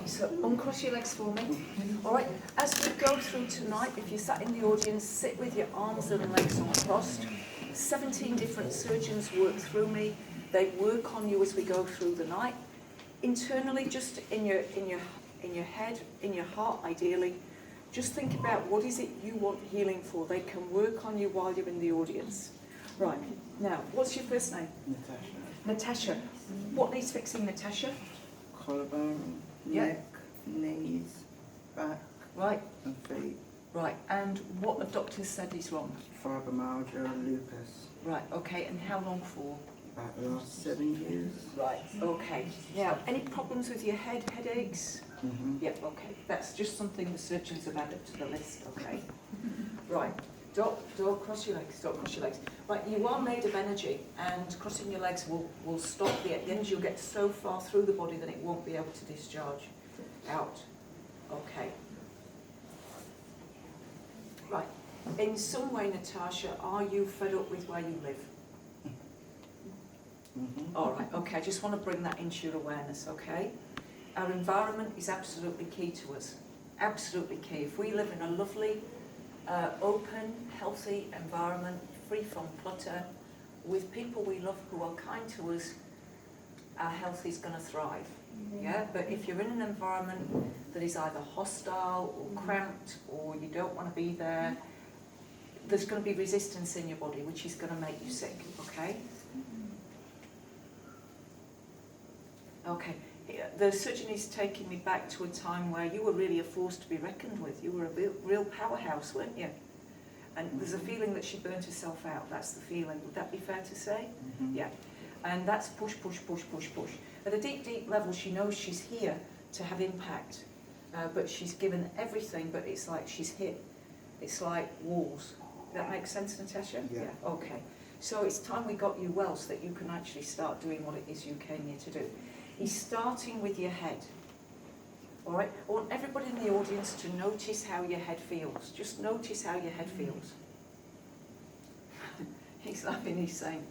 So uncross your legs for me. All right, as we go through tonight, if you sat in the audience, sit with your arms and legs uncrossed. 17 different surgeons work through me. They work on you as we go through the night. Internally, just in your head, in your heart ideally, just think about what is it you want healing for. They can work on you while you're in the audience. Right, now, what's your first name? Natascha. Natascha. What needs fixing, Natascha? Collarbone, neck, knees, back, Right, and feet. right. And what the doctor said is wrong? Fibromyalgia, lupus. Right, okay. And how long for? About the last 7 years. Right, okay. Now, any problems with your head, headaches? Mm-hmm. Yep, okay. That's just something the surgeons have added to the list, okay? Right. Don't cross your legs, don't cross your legs. Right, you are made of energy, and crossing your legs will stop the end. You'll get so far through the body that it won't be able to discharge out. Okay. Right. In some way, Natascha, are you fed up with where you live? Mm-hmm. All right, okay. I just want to bring that into your awareness, okay? Our environment is absolutely key to us. Absolutely key. If we live in a lovely, open, healthy environment, free from clutter, with people we love who are kind to us, our health is going to thrive. Yeah, but if you're in an environment that is either hostile or cramped or you don't want to be there, there's going to be resistance in your body, which is going to make you sick, okay? Okay, the surgeon is taking me back to a time where you were really a force to be reckoned with. You were a real powerhouse, weren't you? And there's a feeling that she burnt herself out. That's the feeling. Would that be fair to say? Mm-hmm. Yeah. And that's push, push, push, push, push. At a deep, deep level, she knows she's here to have impact. But she's given everything, but it's like she's hit. It's like walls. That makes sense, Natascha? Yeah. Okay. So it's time we got you well so that you can actually start doing what it is you came here to do. He's starting with your head. All right? I want everybody in the audience to notice how your head feels. Just notice how your head feels. He's laughing, he's saying,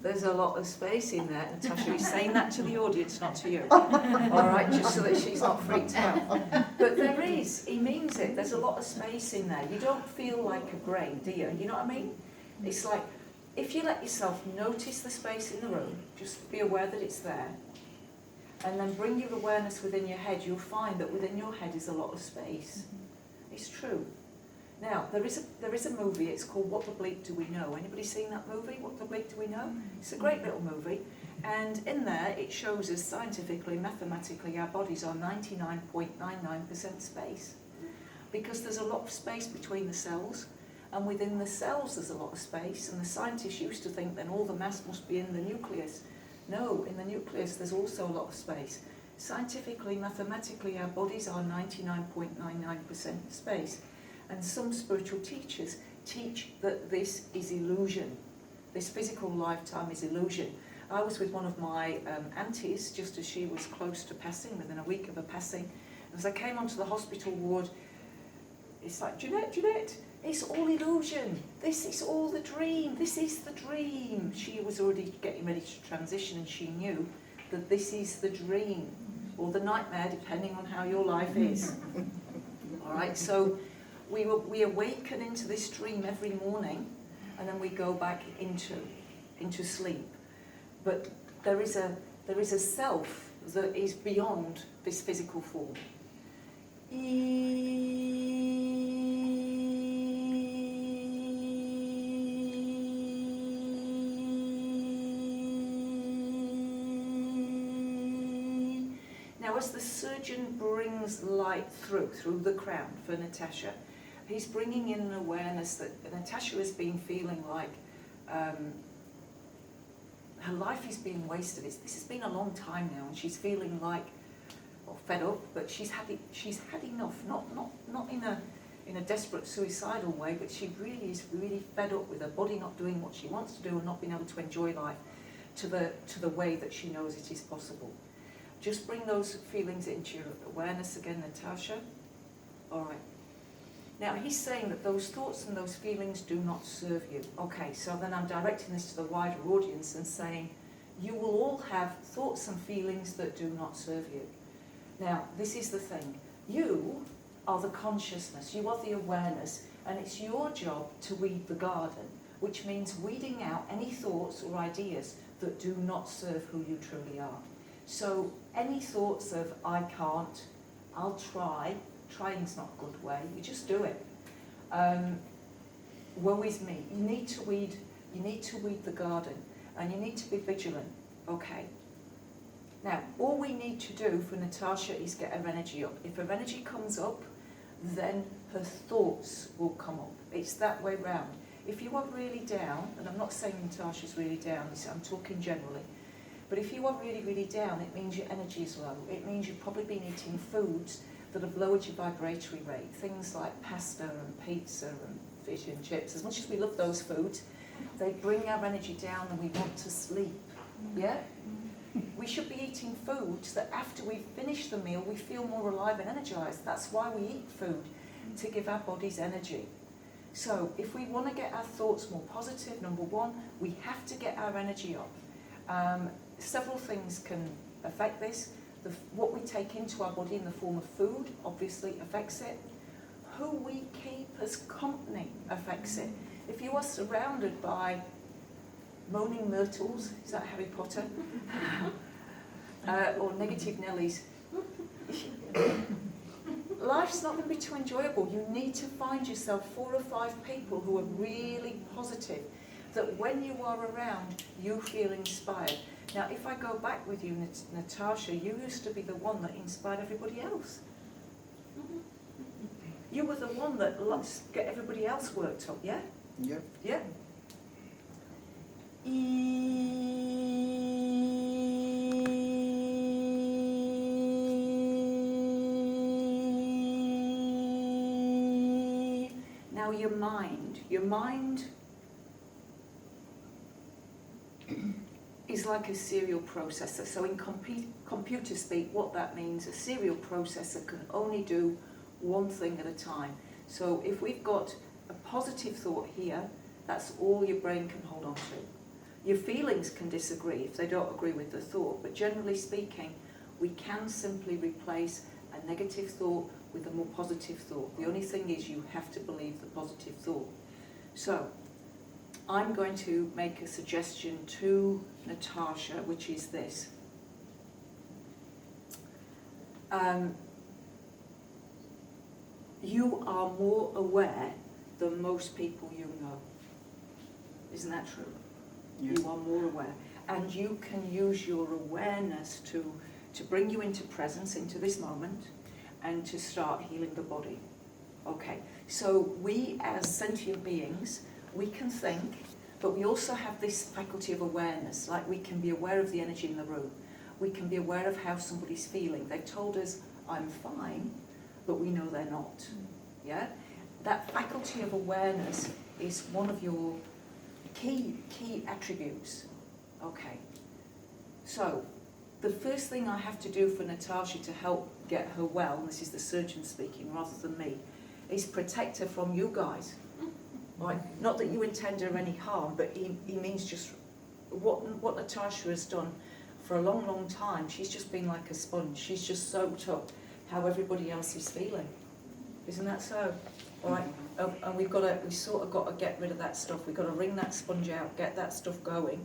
there's a lot of space in there. Natascha, he's saying that to the audience, not to you. All right? Just so that she's not freaked out. But there is. He means it. There's a lot of space in there. You don't feel like a brain, do you? You know what I mean? It's like, if you let yourself notice the space in the room, just be aware that it's there, and then bring your awareness within your head, you'll find that within your head is a lot of space. It's true. Now, there is a movie, it's called What the Bleep Do We Know? Anybody seen that movie, What the Bleep Do We Know? It's a great little movie, and in there it shows us scientifically, mathematically, our bodies are 99.99% space. Because there's a lot of space between the cells, and within the cells there's a lot of space, and the scientists used to think then all the mass must be in the nucleus. No, in the nucleus there's also a lot of space. Scientifically, mathematically, our bodies are 99.99% space. And some spiritual teachers teach that this is illusion. This physical lifetime is illusion. I was with one of my aunties just as she was close to passing, within a week of her passing. As I came onto the hospital ward, it's like, Jeanette, it's all illusion. This is all the dream. This is the dream. She was already getting ready to transition, and she knew that this is the dream, or the nightmare, depending on how your life is. All right, so we awaken into this dream every morning, and then we go back into sleep. But there is a self that is beyond this physical form. Now, as the surgeon brings light through the crown for Natascha, he's bringing in an awareness that Natascha has been feeling like her life is being wasted. This has been a long time now, and she's feeling like, well, fed up, but she's had enough. Not in a desperate suicidal way, but she really is fed up with her body not doing what she wants to do and not being able to enjoy life to the way that she knows it is possible. Just bring those feelings into your awareness again, Natascha. All right. Now, he's saying that those thoughts and those feelings do not serve you. Okay, so then I'm directing this to the wider audience and saying, you will all have thoughts and feelings that do not serve you. Now, this is the thing. You are the consciousness, you are the awareness, and it's your job to weed the garden, which means weeding out any thoughts or ideas that do not serve who you truly are. So any thoughts of, I can't, I'll try, trying's not a good way, you just do it. Woe is me. You need to weed the garden, and you need to be vigilant. Okay. Now, all we need to do for Natascha is get her energy up. If her energy comes up, then her thoughts will come up. It's that way round. If you are really down, and I'm not saying Natascha's really down, I'm talking generally, but if you are really, really down, it means your energy is low. It means you've probably been eating foods that have lowered your vibratory rate. Things like pasta and pizza and fish and chips. As much as we love those foods, they bring our energy down and we want to sleep. Yeah? We should be eating foods that after we finish the meal, we feel more alive and energized. That's why we eat food, to give our bodies energy. So if we want to get our thoughts more positive, number one, we have to get our energy up. Several things can affect this. What we take into our body in the form of food obviously affects it. Who we keep as company affects it. If you are surrounded by moaning myrtles, is that Harry Potter? Or negative Nellies, life's not going to be too enjoyable. You need to find yourself 4 or 5 people who are really positive, that when you are around, you feel inspired. Now, if I go back with you, Natascha, you used to be the one that inspired everybody else. You were the one that let's get everybody else worked up, yeah? Yep. Yeah. Now your mind is like a serial processor. So in computer speak, what that means, a serial processor can only do one thing at a time. So if we've got a positive thought here, that's all your brain can hold on to. Your feelings can disagree if they don't agree with the thought, but generally speaking, we can simply replace a negative thought with a more positive thought. The only thing is you have to believe the positive thought. So I'm going to make a suggestion to Natascha, which is this. You are more aware than most people you know. Isn't that true? Yes. You are more aware. And you can use your awareness to bring you into presence, into this moment, and to start healing the body. Okay, so we as sentient beings, we can think, but we also have this faculty of awareness, like we can be aware of the energy in the room. We can be aware of how somebody's feeling. They've told us, I'm fine, but we know they're not. Yeah? That faculty of awareness is one of your key attributes. Okay. So, the first thing I have to do for Natascha to help get her well, and this is the surgeon speaking rather than me, is protect her from you guys. Right? Not that you intend her any harm, but he means just what Natascha has done for a long, long time. She's just been like a sponge. She's just soaked up how everybody else is feeling. Isn't that so? All right. And we sort of got to get rid of that stuff. We've got to wring that sponge out, get that stuff going,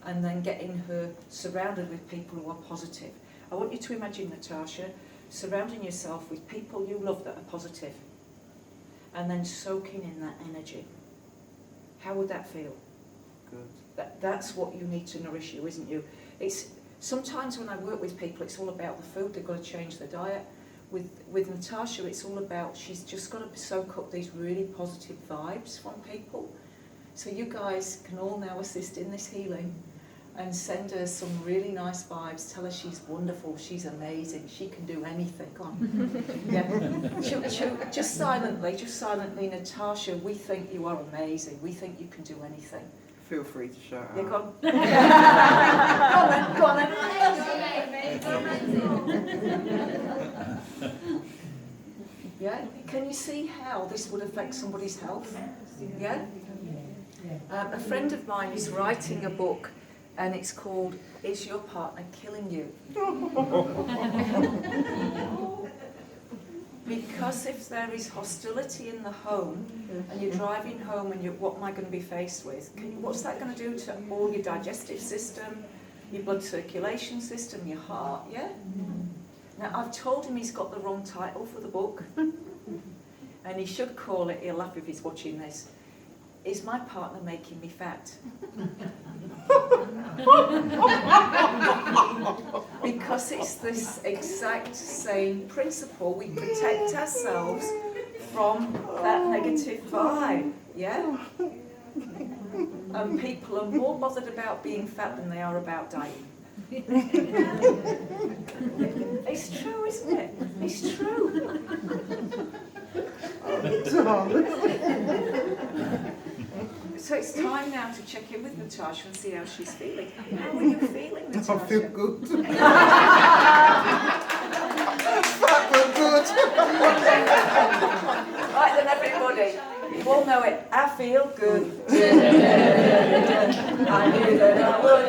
and then getting her surrounded with people who are positive. I want you to imagine, Natascha, surrounding yourself with people you love that are positive, and then soaking in that energy. How would that feel? Good. That's what you need to nourish you, isn't you? It's sometimes when I work with people, it's all about the food. They've got to change their diet. With Natascha, it's all about, she's just got to soak up these really positive vibes from people. So you guys can all now assist in this healing and send her some really nice vibes. Tell her she's wonderful, she's amazing, she can do anything. Go on. Yeah. Just silently, Natascha, we think you are amazing. We think you can do anything. Feel free to shout Yeah, out. go on. Go on then. Yeah? Can you see how this would affect somebody's health? Yeah? A friend of mine is writing a book. and it's called Is Your Partner Killing You? Because if there is hostility in the home and you're driving home and what am I going to be faced with? What's that going to do to all your digestive system, your blood circulation system, your heart, yeah? Now I've told him he's got the wrong title for the book and he should call it, he'll laugh if he's watching this, Is My Partner Making Me Fat? Because it's this exact same principle. We protect ourselves from that negative vibe, yeah? And people are more bothered about being fat than they are about dying. It's true, isn't it? It's true. So it's time now to check in with Natascha and see how she's feeling. How are you feeling, Natascha? I feel good. That feel good. Right then, everybody, you all know it. I feel good. I knew that I would.